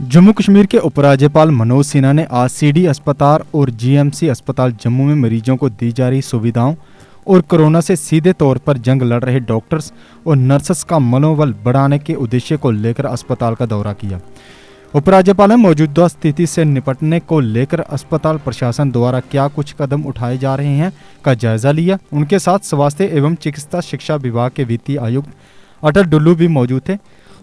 जम्मू कश्मीर के उपराज्यपाल मनोज सिन्हा ने आज सीडी अस्पताल और जीएमसी अस्पताल जम्मू में मरीजों को दी जा रही सुविधाओं और कोरोना से सीधे तौर पर जंग लड़ रहे डॉक्टर्स और नर्सेस का मनोबल बढ़ाने के उद्देश्य को लेकर अस्पताल का दौरा किया। उपराज्यपाल ने मौजूदा स्थिति से निपटने को लेकर अस्पताल प्रशासन द्वारा क्या कुछ कदम उठाए जा रहे हैं का जायजा लिया। उनके साथ स्वास्थ्य एवं चिकित्सा शिक्षा विभाग के वित्तीय आयुक्त अटल डुल्लू भी मौजूद थे।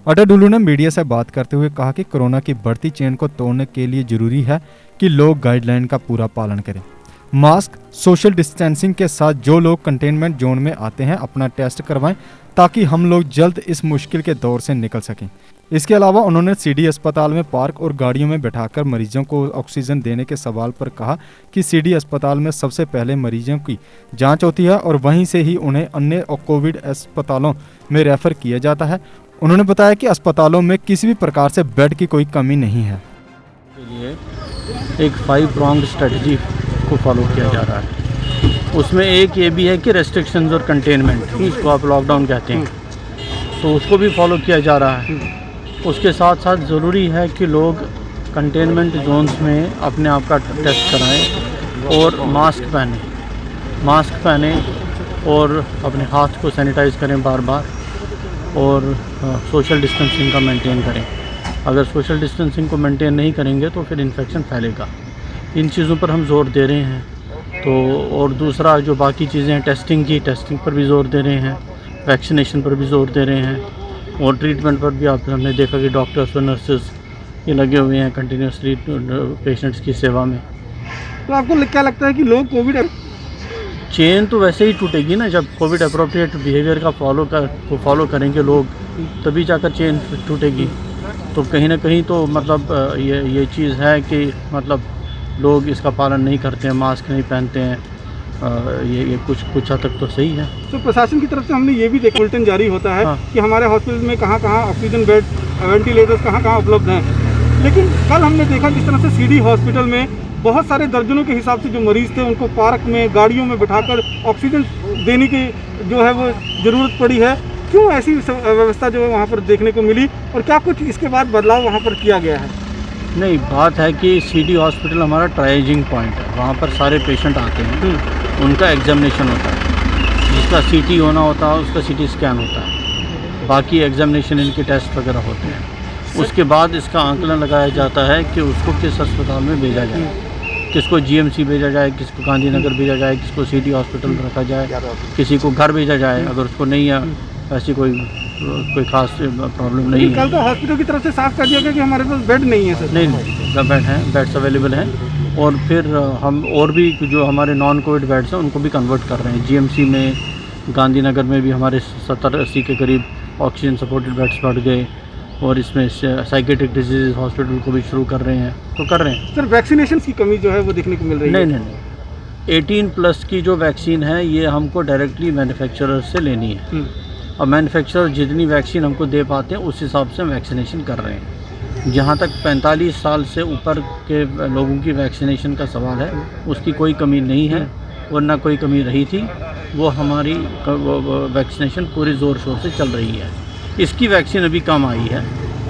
अटल डुल्लू ने मीडिया से बात करते हुए कहा कि कोरोना की बढ़ती चेन को तोड़ने के लिए जरूरी है कि लोग गाइडलाइन का पूरा पालन करें, मास्क, सोशल डिस्टेंसिंग के साथ जो लोग कंटेनमेंट जोन में आते हैं अपना टेस्ट करवाएं ताकि हम लोग जल्द इस मुश्किल के दौर से निकल सकें। इसके अलावा उन्होंने सीडी अस्पताल में पार्क और गाड़ियों में बैठाकर मरीजों को ऑक्सीजन देने के सवाल पर कहा कि सीडी अस्पताल में सबसे पहले मरीजों की जांच होती है और वहीं से ही उन्हें अन्य कोविड अस्पतालों में रेफर किया जाता है। उन्होंने बताया कि अस्पतालों में किसी भी प्रकार से बेड की कोई कमी नहीं है। के लिए एक 5 pronged स्ट्रेटजी को फॉलो किया जा रहा है। उसमें एक ये भी है कि रेस्ट्रिक्शंस और कंटेनमेंट, जिसको आप लॉकडाउन कहते हैं, तो उसको भी फॉलो किया जा रहा है। उसके साथ साथ ज़रूरी है कि लोग कंटेनमेंट जोन्स में अपने आप का टेस्ट कराएं और मास्क पहने और अपने हाथ को सैनिटाइज़ करें बार बार और सोशल डिस्टेंसिंग का मेंटेन करें। अगर सोशल डिस्टेंसिंग को मेंटेन नहीं करेंगे तो फिर इन्फेक्शन फैलेगा। इन चीज़ों पर हम जोर दे रहे हैं। तो और दूसरा जो बाकी चीज़ें हैं, टेस्टिंग पर भी जोर दे रहे हैं, वैक्सीनेशन पर भी जोर दे रहे हैं और ट्रीटमेंट पर भी हमने देखा कि डॉक्टर्स और नर्सेस ये लगे हुए हैं कंटिन्यूसली पेशेंट्स की सेवा में। तो आपको क्या लगता है कि लोग कोविड चेन तो वैसे ही टूटेगी ना, जब कोविड अप्रोप्रिएट बिहेवियर का फॉलो करेंगे लोग, तभी जाकर चेन टूटेगी। तो कहीं ना कहीं तो मतलब ये चीज़ है कि मतलब लोग इसका पालन नहीं करते हैं, मास्क नहीं पहनते हैं। ये कुछ हद तक तो सही है। तो प्रशासन की तरफ से हमने ये भी देखा, बुलेटिन जारी होता है कि हमारे हॉस्पिटल में कहाँ ऑक्सीजन बेड, वेंटिलेटर्स कहाँ उपलब्ध हैं। लेकिन कल हमने देखा किस तरह से सीडी हॉस्पिटल में बहुत सारे दर्जनों के हिसाब से जो मरीज़ थे उनको पार्क में, गाड़ियों में बिठाकर ऑक्सीजन देने की जो है वो ज़रूरत पड़ी है। क्यों ऐसी व्यवस्था जो है वहाँ पर देखने को मिली और क्या कुछ इसके बाद बदलाव वहाँ पर किया गया है? नहीं, बात है कि सीडी हॉस्पिटल हमारा ट्राइजिंग पॉइंट है। वहाँ पर सारे पेशेंट आते हैं, उनका एग्जामिनेशन होता है, जिसका सीटी होना होता है उसका सीटी स्कैन होता है, बाकी एग्जामिनेशन इनके टेस्ट वगैरह होते हैं। उसके बाद इसका आंकलन लगाया जाता है कि उसको किस अस्पताल में भेजा जाए, किसको जीएमसी भेजा जाए, किसको गांधीनगर भेजा जाए, किसको सीडी हॉस्पिटल में रखा जाए, किसी को घर भेजा जाए अगर उसको नहीं है ऐसी कोई खास प्रॉब्लम नहीं है। कल तो हॉस्पिटल की तरफ से साफ कर दिया गया कि हमारे पास बेड नहीं है सर। नहीं, बेड हैं, बेड्स अवेलेबल हैं और फिर हम और भी जो हमारे नॉन कोविड बेड्स हैं उनको भी कन्वर्ट कर रहे हैं। जीएमसी में, गांधीनगर में भी हमारे 70-80 के करीब ऑक्सीजन सपोर्टेड बेड्स बढ़ गए और इसमें साइकेट्रिक डिजीज हॉस्पिटल को भी शुरू कर रहे हैं। तो कर रहे हैं सर। वैक्सीनेशन की कमी जो है वो देखने को मिल रही है? नहीं, 18+ की जो वैक्सीन है ये हमको डायरेक्टली मैन्युफैक्चरर से लेनी है और मैन्युफैक्चरर जितनी वैक्सीन हमको दे पाते हैं उस हिसाब से वैक्सीनेशन कर रहे हैं। जहाँ तक 45 साल से ऊपर के लोगों की वैक्सीनेशन का सवाल है उसकी कोई कमी नहीं है और ना कोई कमी रही थी। वो हमारी वैक्सीनेशन पूरी ज़ोर शोर से चल रही है। इसकी वैक्सीन अभी कम आई है।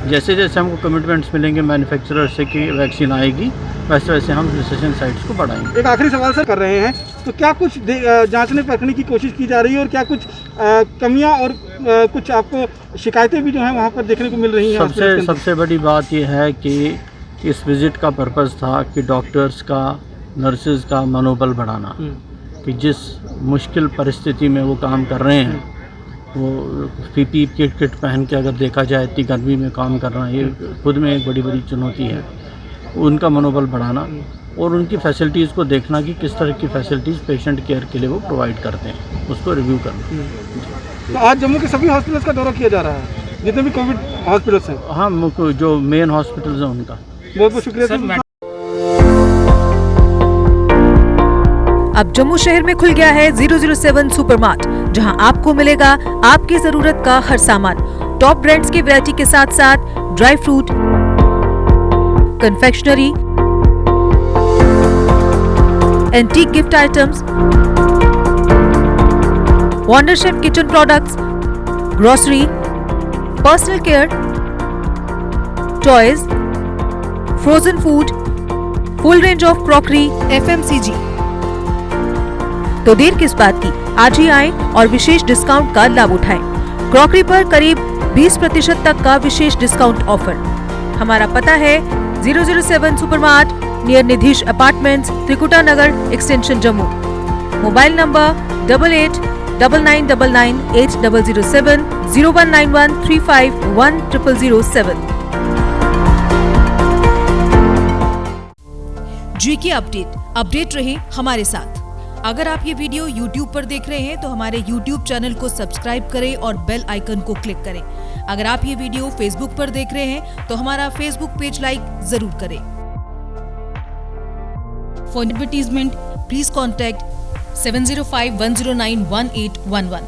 जैसे जैसे हमको कमिटमेंट्स मिलेंगे मैन्युफैक्चरर से कि वैक्सीन आएगी वैसे वैसे हम रिसर्च साइट्स को बढ़ाएंगे। एक आखिरी सवाल सर कर रहे हैं, तो क्या कुछ जांचने परखने की कोशिश की जा रही है और क्या कुछ कमियां और कुछ आपको शिकायतें भी जो हैं वहाँ पर देखने को मिल रही हैं? सबसे बड़ी बात यह है कि इस विज़िट का पर्पज़ था कि डॉक्टर्स का, नर्सेज का मनोबल बढ़ाना, कि जिस मुश्किल परिस्थिति में वो काम कर रहे हैं, वो पीपी किट पहन के अगर देखा जाए इतनी गर्मी में काम करना ये खुद में एक बड़ी चुनौती है। उनका मनोबल बढ़ाना और उनकी फैसिलिटीज़ को देखना कि किस तरह की फैसिलिटीज़ पेशेंट केयर के लिए वो प्रोवाइड करते हैं, उसको रिव्यू करना। तो आज जम्मू के सभी हॉस्पिटल्स का दौरा किया जा रहा है, जितने भी कोविड हॉस्पिटल्स हैं? हाँ, जो मेन हॉस्पिटल्स हैं उनका। बहुत बहुत शुक्रिया। अब जम्मू शहर में खुल गया है 007 सुपरमार्ट, जहां आपको मिलेगा आपकी जरूरत का हर सामान। टॉप ब्रांड्स की वैरायटी के साथ साथ dry fruit, confectionery, antique gift items, wonder chef kitchen products, grocery, personal care, toys, frozen food, full range of crockery, FMCG। तो देर किस बात की, आज ही आएं और विशेष डिस्काउंट का लाभ उठाएं। क्रॉकरी पर करीब 20% तक का विशेष डिस्काउंट ऑफर। हमारा पता है 007 supermart near Nidhish apartments, Trikuta Nagar extension Jammu. Mobile number 8899998007 0191351007। GK update रहे हमारे साथ। अगर आप ये वीडियो YouTube पर देख रहे हैं तो हमारे YouTube चैनल को सब्सक्राइब करें और बेल आइकन को क्लिक करें। अगर आप ये वीडियो Facebook पर देख रहे हैं तो हमारा Facebook पेज लाइक जरूर करें। For advertisement please contact 7051091811।